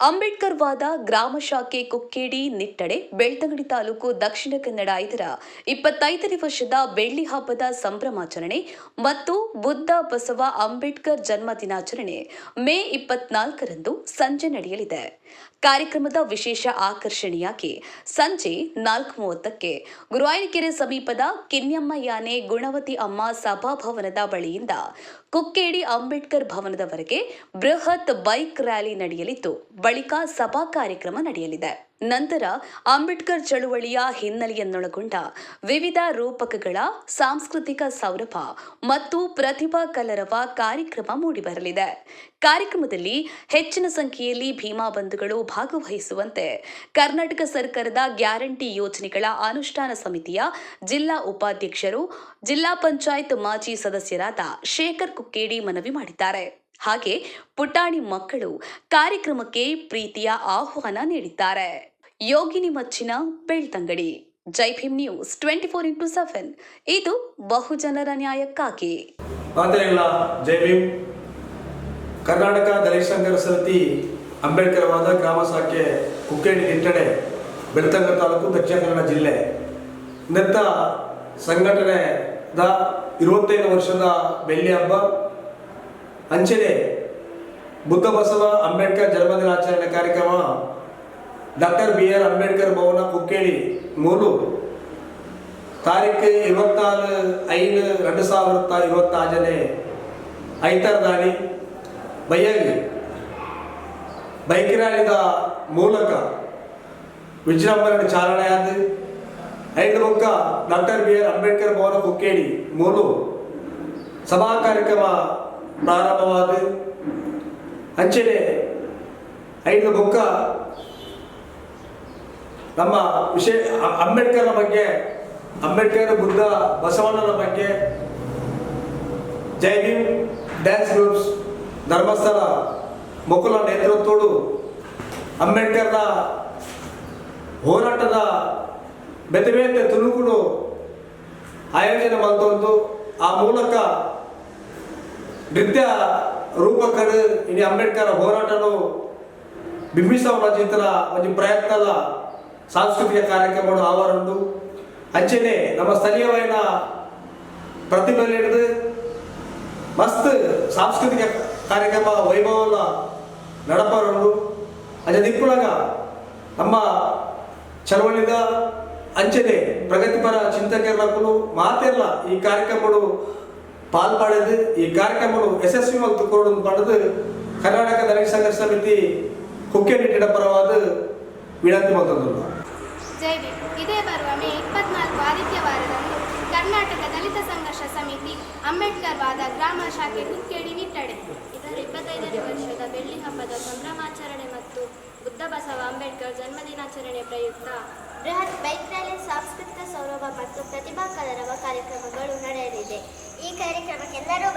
ಅಂಬೇಡ್ಕರ್ ವಾದ ಗ್ರಾಮ ಶಾಖೆ ಕುಕ್ಕೇಡಿ ನಿಟ್ಟಡೆ ಬೆಳ್ತಂಗಡಿ ತಾಲೂಕು ದಕ್ಷಿಣ ಕನ್ನಡ ಇದರ 25ನೇ ವರ್ಷದ ಬೆಳ್ಳಿ ಹಬ್ಬದ ಸಂಭ್ರಮಾಚರಣೆ ಮತ್ತು ಬುದ್ಧ ಬಸವ ಅಂಬೇಡ್ಕರ್ ಜನ್ಮ ದಿನಾಚರಣೆ ಮೇ 24ರಂದು ಸಂಜೆ ನಡೆಯಲಿದೆ. ಕಾರ್ಯಕ್ರಮದ ವಿಶೇಷ ಆಕರ್ಷಣೆಯಾಗಿ ಸಂಜೆ 4:30ಕ್ಕೆ ಗುರುವಾಯನಕೆರೆ ಸಮೀಪದ ಕಿನ್ಯಮ್ಮ ಯಾನೆ ಗುಣವತಿ ಅಮ್ಮ ಸಭಾಭವನದ ಬಳಿಯಿಂದ ಕುಕ್ಕೇಡಿ ಅಂಬೇಡ್ಕರ್ ಭವನದವರೆಗೆ ಬೃಹತ್ ಬೈಕ್ ರ್ಯಾಲಿ ನಡೆಯಲಿದ್ದು, ಬಳಿಕ ಸಭಾ ಕಾರ್ಯಕ್ರಮ ನಡೆಯಲಿದೆ. ನಂತರ ಅಂಬೇಡ್ಕರ್ ಚಳುವಳಿಯ ಹಿನ್ನೆಲೆಯನ್ನೊಳಗೊಂಡ ವಿವಿಧ ರೂಪಕಗಳ ಸಾಂಸ್ಕೃತಿಕ ಸೌರಭ ಮತ್ತು ಪ್ರತಿಭಾ ಕಲರವ ಕಾರ್ಯಕ್ರಮ ಮೂಡಿಬರಲಿದೆ. ಕಾರ್ಯಕ್ರಮದಲ್ಲಿ ಹೆಚ್ಚಿನ ಸಂಖ್ಯೆಯಲ್ಲಿ ಭೀಮಾ ಬಂಧುಗಳು ಭಾಗವಹಿಸುವಂತೆ ಕರ್ನಾಟಕ ಸರ್ಕಾರದ ಗ್ಯಾರಂಟಿ ಯೋಜನೆಗಳ ಅನುಷ್ಠಾನ ಸಮಿತಿಯ ಜಿಲ್ಲಾ ಉಪಾಧ್ಯಕ್ಷರು, ಜಿಲ್ಲಾ ಪಂಚಾಯತ್ ಮಾಜಿ ಸದಸ್ಯರಾದ ಶೇಖರ್ ಕುಕ್ಕೇಡಿ ಮನವಿ ಮಾಡಿದ್ದಾರೆ. ಹಾಗೆ ಪುಟಾಣಿ ಮಕ್ಕಳು ಕಾರ್ಯಕ್ರಮಕ್ಕೆ ಪ್ರೀತಿಯ ಆಹ್ವಾನ ನೀಡಿದ್ದಾರೆ. ಯೋಗಿನಿ ಮಚ್ಚಿನ ಬೆಳ್ತಂಗಡಿ. ಜೈ ಭೀಮ್ ನ್ಯೂಸ್ 24x7 ಇದು ಬಹುಜನರ ನ್ಯಾಯಕ್ಕಾಗಿ. ಜೈ ಭೀಮ್. ಕರ್ನಾಟಕ ದಲಿತ ಸಂಘರ್ಷ ಸಮಿತಿ ಅಂಬೇಡ್ಕರ್ ವಾದ ಗ್ರಾಮ ಶಾಖೆ ಕುಕ್ಕೇಡಿ ನಿಟ್ಟಡೆ ಬೆಳ್ತಂಗಡಿ ತಾಲೂಕು ದಕ್ಷಿಣ ಕನ್ನಡ ಜಿಲ್ಲೆ ನೆತ್ತ ಸಂಘಟನೆದ 25 ವರ್ಷದ ಬೆಳ್ಳಿ ಹಬ್ಬ ಅಂಚನೆ ಬುದ್ಧ ಬಸವ ಅಂಬೇಡ್ಕರ್ ಜನ್ಮದಿನಾಚರಣೆ ಕಾರ್ಯಕ್ರಮ ಡಾಕ್ಟರ್ BR ಅಂಬೇಡ್ಕರ್ ಭವನ ಕುಕ್ಕೇಡಿ ಮೂಲು ತಾರೀಖು 24/5/2024 ಐತರದಾನಿ ಬಯ್ಯಾಗಿ ಬೈಕ್ ರ್ಯಾಲಿದ ಮೂಲಕ ವಿಜೃಂಭಣೆ ಚಾಲನೆಯಾದ ಐದು ಮುಖ ಡಾಕ್ಟರ್ BR ಅಂಬೇಡ್ಕರ್ ಭವನ ಕುಕ್ಕೇಡಿ ಮೂಲು ಸಭಾ ಕಾರ್ಯಕ್ರಮ ಪ್ರಾರಂಭವಾದ ಅಂಚನೆ ಐದು ಮುಖ ನಮ್ಮ ವಿಷಯ ಅಂಬೇಡ್ಕರ್ನ ಬಗ್ಗೆ, ಅಂಬೇಡ್ಕರ್ ಬುದ್ಧ ಬಸವಣ್ಣನ ಬಗ್ಗೆ ಜೈ ಭೀಮ್ ಡ್ಯಾನ್ಸ್ ಗ್ರೂಪ್ಸ್ ಧರ್ಮಸ್ಥಳ ಮುಕುಲ ನೇತೃತ್ವಡು ಅಂಬೇಡ್ಕರ್ನ ಹೋರಾಟದ ಬೇತೆ ಬೇತೆ ತುಣುಕುಗಳು ಆಯೋಜನೆ ಮಾಡ್ತೊಂದು ಆ ಮೂಲಕ ನೃತ್ಯ ರೂಪಕರು ಇಡೀ ಅಂಬೇಡ್ಕರ್ ಹೋರಾಟನು ಬಿಂಬಿಸುವ ಚಿತ್ರ ಒಂದು ಪ್ರಯತ್ನದ ಸಾಂಸ್ಕೃತಿಕ ಕಾರ್ಯಕ್ರಮಗಳು ಆವರಣು ಅಂಚನೆ ನಮ್ಮ ಸ್ಥಳೀಯವಾದ ಪ್ರತಿಭೆ ಹಿಡಿದು ಮಸ್ತ್ ಸಾಂಸ್ಕೃತಿಕ ಕಾರ್ಯಕ್ರಮ ವೈಭವನ ನಡಪರನ್ನು ಅದೇ ದಿಕ್ಕುಳಗ ನಮ್ಮ ಚಳವಳಿದ ಅಂಚನೆ ಪ್ರಗತಿಪರ ಚಿಂತಕರು ಮಾತೆಲ್ಲ ಈ ಕಾರ್ಯಕ್ರಮಗಳು ಪಾಲ್ಪಡೆದು ಈ ಕಾರ್ಯಕ್ರಮಗಳು ಯಶಸ್ವಿ ಮತ್ತು ಪಡೆದು ಕರ್ನಾಟಕ ದಲಿತ ಸಂಘರ್ಷ ಸಮಿತಿ ಕುಕ್ಕೇಡಿ ಪರವಾದ ವಿನಂತಿ ಮಾಡುತ್ತಿಲ್ಲ. ಜೈ ಭೀಮ್. ಇದೇ ಬರುವ ಮೇ 24 ಆದಿತ್ಯವಾರದಂದು ಕರ್ನಾಟಕ ದಲಿತ ಸಂಘರ್ಷ ಸಮಿತಿ ಅಂಬೇಡ್ಕರ್ ವಾದ ಗ್ರಾಮ ಶಾಖೆ ಕುಕ್ಕೇಡಿ ನಿಟ್ಟಡೆ ಇದರ 25ನೇ ವರ್ಷದ ಬೆಳ್ಳಿ ಹಬ್ಬದ ಸಂಭ್ರಮಾಚರಣೆ ಮತ್ತು ಬುದ್ಧ ಬಸವ ಅಂಬೇಡ್ಕರ್ ಜನ್ಮದಿನಾಚರಣೆ ಪ್ರಯುಕ್ತ ಬೃಹತ್ ಬೈಕ್ ರ್ಯಾಲಿ, ಸಾಂಸ್ಕೃತಿಕ ಸೌರಭ ಮತ್ತು ಪ್ರತಿಭಾ ಕಲರವ ಕಾರ್ಯಕ್ರಮಗಳು ನಡೆಯಲಿದೆ. ಈ ಕಾರ್ಯಕ್ರಮಕ್ಕೆ ಎಲ್ಲರೂ